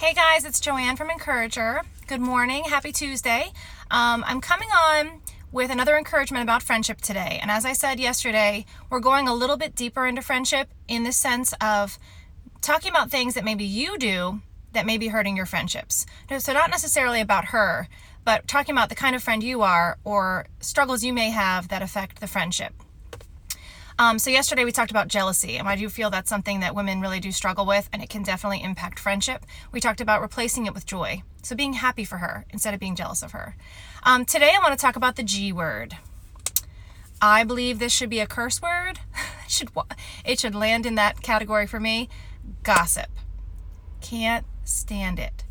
Hey guys, it's Joanne from Encourager. Good morning, happy Tuesday. I'm coming on with another encouragement about friendship today. And as I said yesterday, we're going a little bit deeper into friendship in the sense of talking about things that maybe you do that may be hurting your friendships. So not necessarily about her, but talking about the kind of friend you are or struggles you may have that affect the friendship. So yesterday we talked about jealousy, and I do feel that's something that women really do struggle with, and it can definitely impact friendship. We talked about replacing it with joy, so being happy for her instead of being jealous of her. Today I want to talk about the G word. I believe this should be a curse word. It should land in that category for me. Gossip. Can't stand it.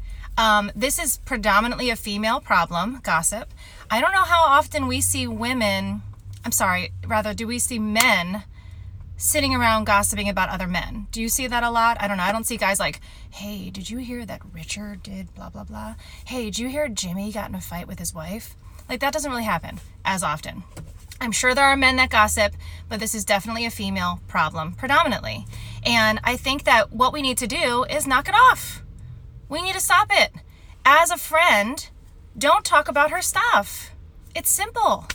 This is predominantly a female problem, gossip. I don't know how often we see do we see men sitting around gossiping about other men? Do you see that a lot? I don't know. I don't see guys like, hey, did you hear that Richard did blah, blah, blah? Hey, did you hear Jimmy got in a fight with his wife? Like, that doesn't really happen as often. I'm sure there are men that gossip, but this is definitely a female problem, predominantly. And I think that what we need to do is knock it off. We need to stop it. As a friend, don't talk about her stuff. It's simple.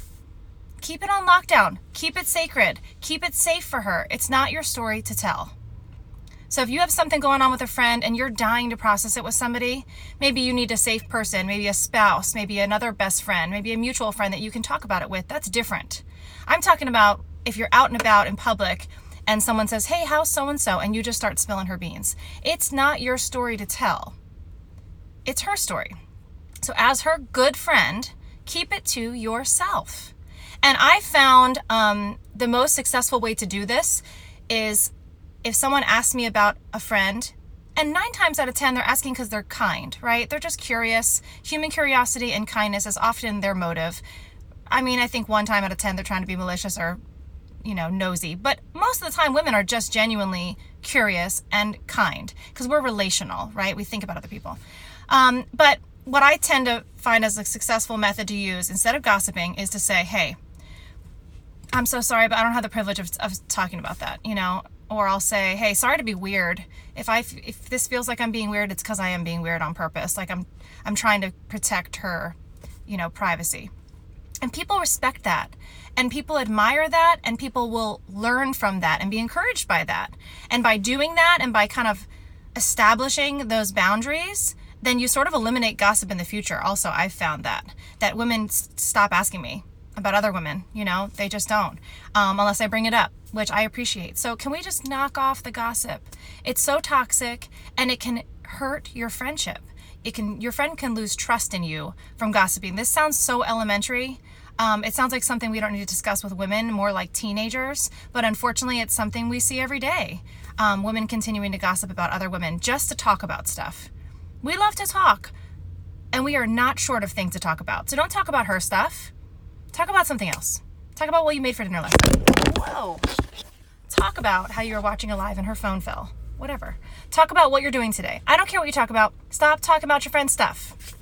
Keep it on lockdown. Keep it sacred. Keep it safe for her. It's not your story to tell. So if you have something going on with a friend and you're dying to process it with somebody, maybe you need a safe person, maybe a spouse, maybe another best friend, maybe a mutual friend that you can talk about it with. That's different. I'm talking about if you're out and about in public and someone says, hey, how's so-and-so? And you just start spilling her beans. It's not your story to tell. It's her story. So as her good friend, keep it to yourself. And I found the most successful way to do this is if someone asks me about a friend, and 9 times out of 10, they're asking because they're kind, right? They're just curious. Human curiosity and kindness is often their motive. I mean, I think 1 time out of 10, they're trying to be malicious or, nosy. But most of the time, women are just genuinely curious and kind because we're relational, right? We think about other people. But what I tend to find as a successful method to use instead of gossiping is to say, hey, I'm so sorry, but I don't have the privilege of talking about that, or I'll say, hey, sorry to be weird. If this feels like I'm being weird, it's because I am being weird on purpose. Like I'm trying to protect her, privacy. And people respect that, and people admire that, and people will learn from that and be encouraged by that. And by doing that and by kind of establishing those boundaries, then you sort of eliminate gossip in the future. Also, I've found that women stop asking me about other women, they just don't, unless I bring it up, which I appreciate. So can we just knock off the gossip? It's so toxic, and it can hurt your friendship. Your friend can lose trust in you from gossiping. This sounds so elementary. It sounds like something we don't need to discuss with women, more like teenagers, but unfortunately it's something we see every day. Women continuing to gossip about other women just to talk about stuff. We love to talk, and we are not short of things to talk about. So don't talk about her stuff. Talk about something else. Talk about what you made for dinner last night. Whoa. Talk about how you were watching a live and her phone fell. Whatever. Talk about what you're doing today. I don't care what you talk about. Stop talking about your friend's stuff.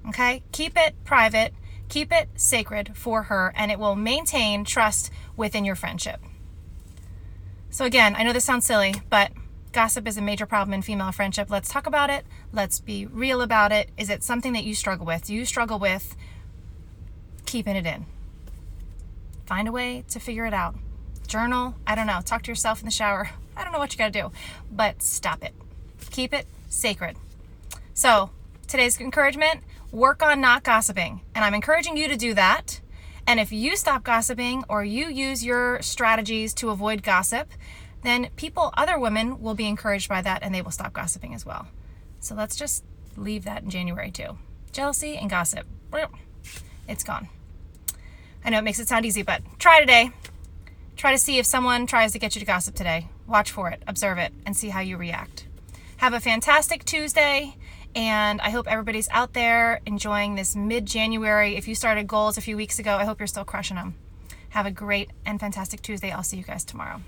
Okay? Keep it private. Keep it sacred for her, and it will maintain trust within your friendship. So again, I know this sounds silly, but gossip is a major problem in female friendship. Let's talk about it. Let's be real about it. Is it something that you struggle with? Do you struggle with keeping it in? Find a way to figure it out. Journal. I don't know. Talk to yourself in the shower. I don't know what you got to do, but stop it. Keep it sacred. So today's encouragement, work on not gossiping. And I'm encouraging you to do that. And if you stop gossiping or you use your strategies to avoid gossip, then other women will be encouraged by that, and they will stop gossiping as well. So let's just leave that in January too. Jealousy and gossip. It's gone. I know it makes it sound easy, but try today. Try to see if someone tries to get you to gossip today. Watch for it, observe it, and see how you react. Have a fantastic Tuesday, and I hope everybody's out there enjoying this mid-January. If you started goals a few weeks ago, I hope you're still crushing them. Have a great and fantastic Tuesday. I'll see you guys tomorrow.